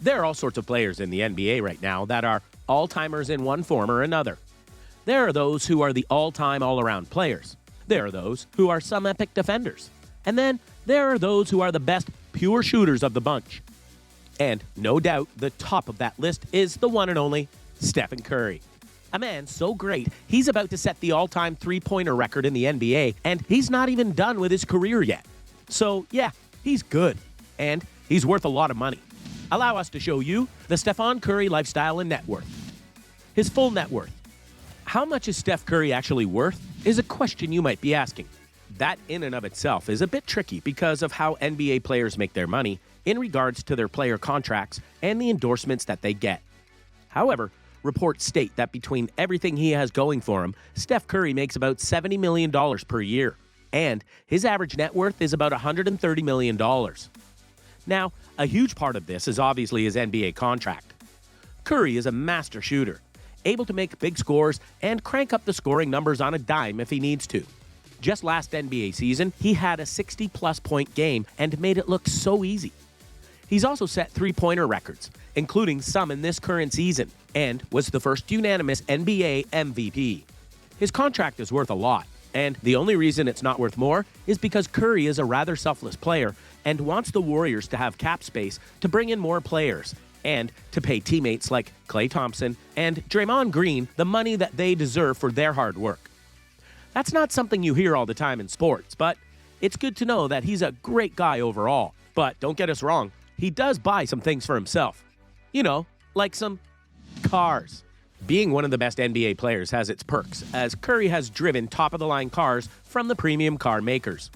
There are all sorts of players in the NBA right now that are all-timers in one form or another. There are those who are the all-time all-around players. There are those who are some epic defenders. And then there are those who are the best pure shooters of the bunch. And no doubt the top of that list is the one and only Stephen Curry. A man so great, he's about to set the all-time three-pointer record in the NBA, and he's not even done with his career yet. So yeah, he's good. And he's worth a lot of money. Allow us to show you the Stephen Curry lifestyle and net worth. His full net worth. How much is Steph Curry actually worth is a question you might be asking. That in and of itself is a bit tricky because of how NBA players make their money in regards to their player contracts and the endorsements that they get. However, reports state that between everything he has going for him, Steph Curry makes about $70 million per year, and his average net worth is about $130 million. Now, a huge part of this is obviously his NBA contract. Curry is a master shooter, able to make big scores and crank up the scoring numbers on a dime if he needs to. Just last NBA season, he had a 60-plus point game and made it look so easy. He's also set three-pointer records, including some in this current season, and was the first unanimous NBA MVP. His contract is worth a lot, and the only reason it's not worth more is because Curry is a rather selfless player and wants the Warriors to have cap space to bring in more players and to pay teammates like Klay Thompson and Draymond Green the money that they deserve for their hard work. That's not something you hear all the time in sports, but it's good to know that he's a great guy overall. But don't get us wrong, he does buy some things for himself. You know, like some cars. Being one of the best NBA players has its perks, as Curry has driven top-of-the-line cars from the premium car makers.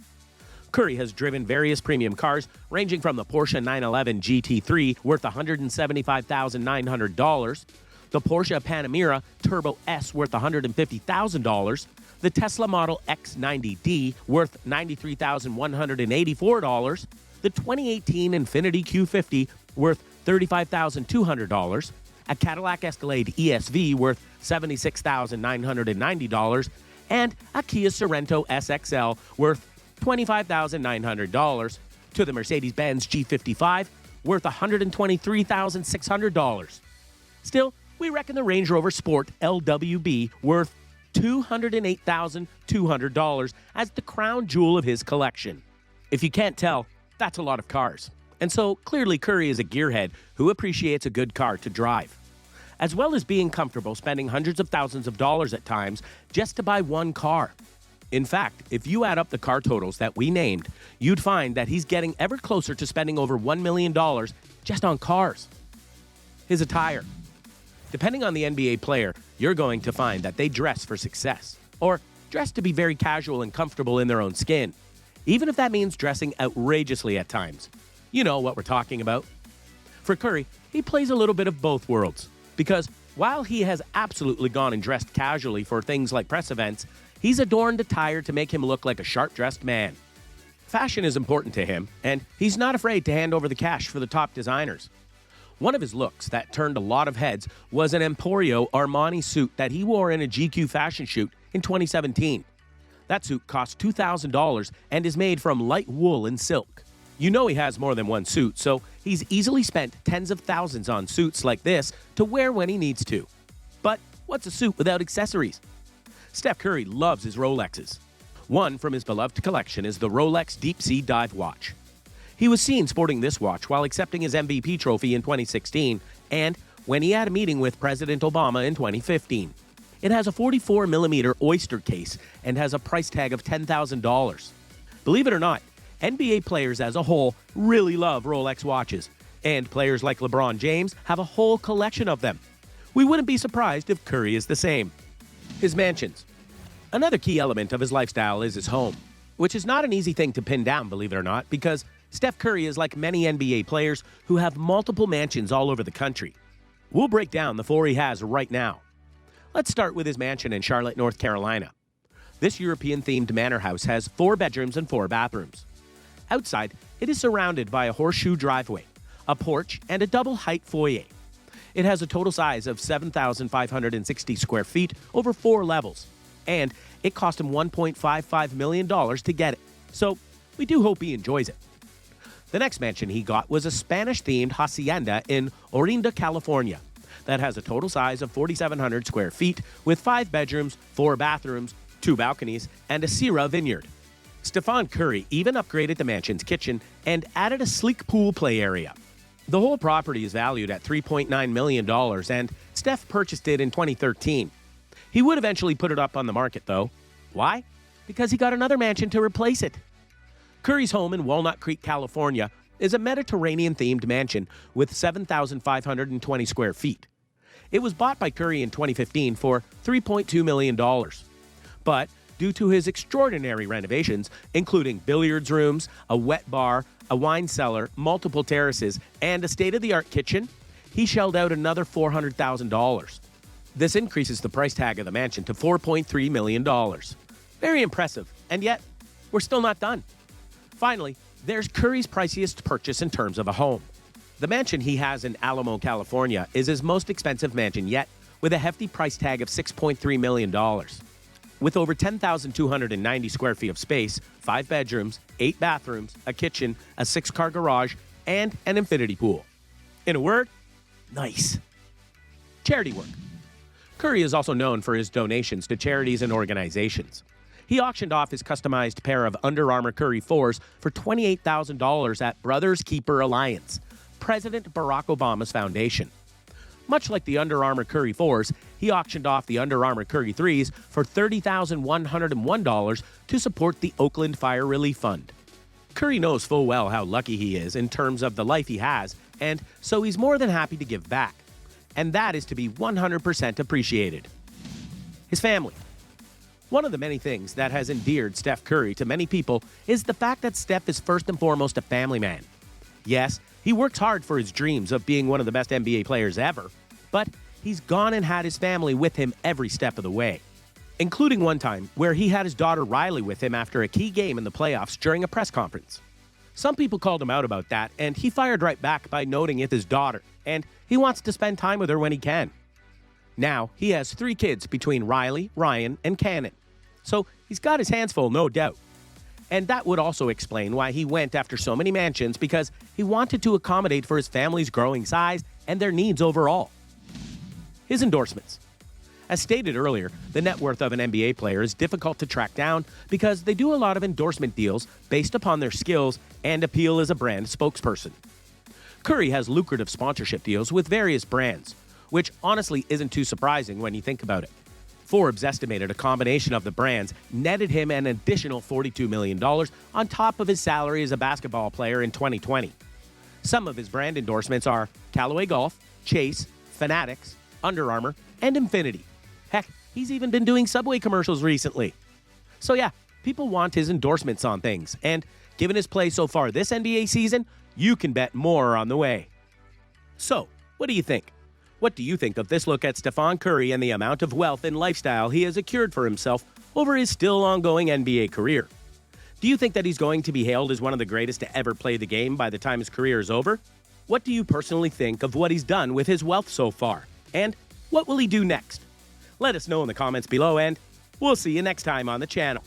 Curry has driven various premium cars, ranging from the Porsche 911 GT3, worth $175,900, the Porsche Panamera Turbo S, worth $150,000, the Tesla Model X90D, worth $93,184, the 2018 Infiniti Q50, worth $35,200, a Cadillac Escalade ESV, worth $76,990, and a Kia Sorento SXL, worth $25,900, to the Mercedes-Benz G55, worth $123,600. Still, we reckon the Range Rover Sport LWB, worth $208,200, as the crown jewel of his collection. If you can't tell, that's a lot of cars. And so, clearly Curry is a gearhead who appreciates a good car to drive, as well as being comfortable spending hundreds of thousands of dollars at times just to buy one car. In fact, if you add up the car totals that we named, you'd find that he's getting ever closer to spending over $1 million just on cars. His attire. Depending on the NBA player, you're going to find that they dress for success, or dress to be very casual and comfortable in their own skin, even if that means dressing outrageously at times. You know what we're talking about. For Curry, he plays a little bit of both worlds, because while he has absolutely gone and dressed casually for things like press events, he's adorned attire to make him look like a sharp-dressed man. Fashion is important to him, and he's not afraid to hand over the cash for the top designers. One of his looks that turned a lot of heads was an Emporio Armani suit that he wore in a GQ fashion shoot in 2017. That suit cost $2,000 and is made from light wool and silk. You know he has more than one suit, so he's easily spent tens of thousands on suits like this to wear when he needs to. But what's a suit without accessories? Steph Curry loves his Rolexes. One from his beloved collection is the Rolex Deep Sea Dive Watch. He was seen sporting this watch while accepting his MVP trophy in 2016 and when he had a meeting with President Obama in 2015. It has a 44mm oyster case and has a price tag of $10,000. Believe it or not, NBA players as a whole really love Rolex watches, and players like LeBron James have a whole collection of them. We wouldn't be surprised if Curry is the same. His mansions. Another key element of his lifestyle is his home, which is not an easy thing to pin down, believe it or not, because Steph Curry is like many NBA players who have multiple mansions all over the country. We'll break down the 4 he has right now. Let's start with his mansion in Charlotte, North Carolina. This European-themed manor house has 4 bedrooms and 4 bathrooms. Outside, it is surrounded by a horseshoe driveway, a porch, and a double-height foyer. It has a total size of 7,560 square feet over 4 levels, and it cost him $1.55 million to get it, so we do hope he enjoys it. The next mansion he got was a Spanish-themed hacienda in Orinda, California, that has a total size of 4,700 square feet with 5 bedrooms, 4 bathrooms, 2 balconies, and a Syrah vineyard. Stephen Curry even upgraded the mansion's kitchen and added a sleek pool play area. The whole property is valued at $3.9 million, and Steph purchased it in 2013. He would eventually put it up on the market, though. Why? Because he got another mansion to replace it. Curry's home in Walnut Creek, California, is a Mediterranean-themed mansion with 7,520 square feet. It was bought by Curry in 2015 for $3.2 million. But due to his extraordinary renovations, including billiards rooms, a wet bar, a wine cellar, multiple terraces, and a state-of-the-art kitchen, he shelled out another $400,000. This increases the price tag of the mansion to $4.3 million. Very impressive, and yet, we're still not done. Finally, there's Curry's priciest purchase in terms of a home. The mansion he has in Alamo, California is his most expensive mansion yet, with a hefty price tag of $6.3 million. With over 10,290 square feet of space, 5 bedrooms, 8 bathrooms, a kitchen, a 6-car garage, and an infinity pool. In a word, nice. Charity work. Curry is also known for his donations to charities and organizations. He auctioned off his customized pair of Under Armour Curry 4s for $28,000 at Brothers Keeper Alliance, President Barack Obama's foundation. Much like the Under Armour Curry 4s, he auctioned off the Under Armour Curry 3s for $30,101 to support the Oakland Fire Relief Fund. Curry knows full well how lucky he is in terms of the life he has, and so he's more than happy to give back. And that is to be 100% appreciated. His family. One of the many things that has endeared Steph Curry to many people is the fact that Steph is first and foremost a family man. Yes, he works hard for his dreams of being one of the best NBA players ever, but he's gone and had his family with him every step of the way, including one time where he had his daughter Riley with him after a key game in the playoffs during a press conference. Some people called him out about that, and he fired right back by noting it's his daughter, and he wants to spend time with her when he can. Now, he has 3 kids between Riley, Ryan, and Cannon, so he's got his hands full, no doubt. And that would also explain why he went after so many mansions, because he wanted to accommodate for his family's growing size and their needs overall. His endorsements. As stated earlier, the net worth of an NBA player is difficult to track down because they do a lot of endorsement deals based upon their skills and appeal as a brand spokesperson. Curry has lucrative sponsorship deals with various brands, which honestly isn't too surprising when you think about it. Forbes estimated a combination of the brands netted him an additional $42 million on top of his salary as a basketball player in 2020. Some of his brand endorsements are Callaway Golf, Chase, Fanatics, Under Armour, and Infinity. Heck, he's even been doing Subway commercials recently. So yeah, people want his endorsements on things, and given his play so far this NBA season, you can bet more are on the way. So, what do you think? What do you think of this look at Stephen Curry and the amount of wealth and lifestyle he has secured for himself over his still ongoing NBA career? Do you think that he's going to be hailed as one of the greatest to ever play the game by the time his career is over? What do you personally think of what he's done with his wealth so far? And what will he do next? Let us know in the comments below, and we'll see you next time on the channel.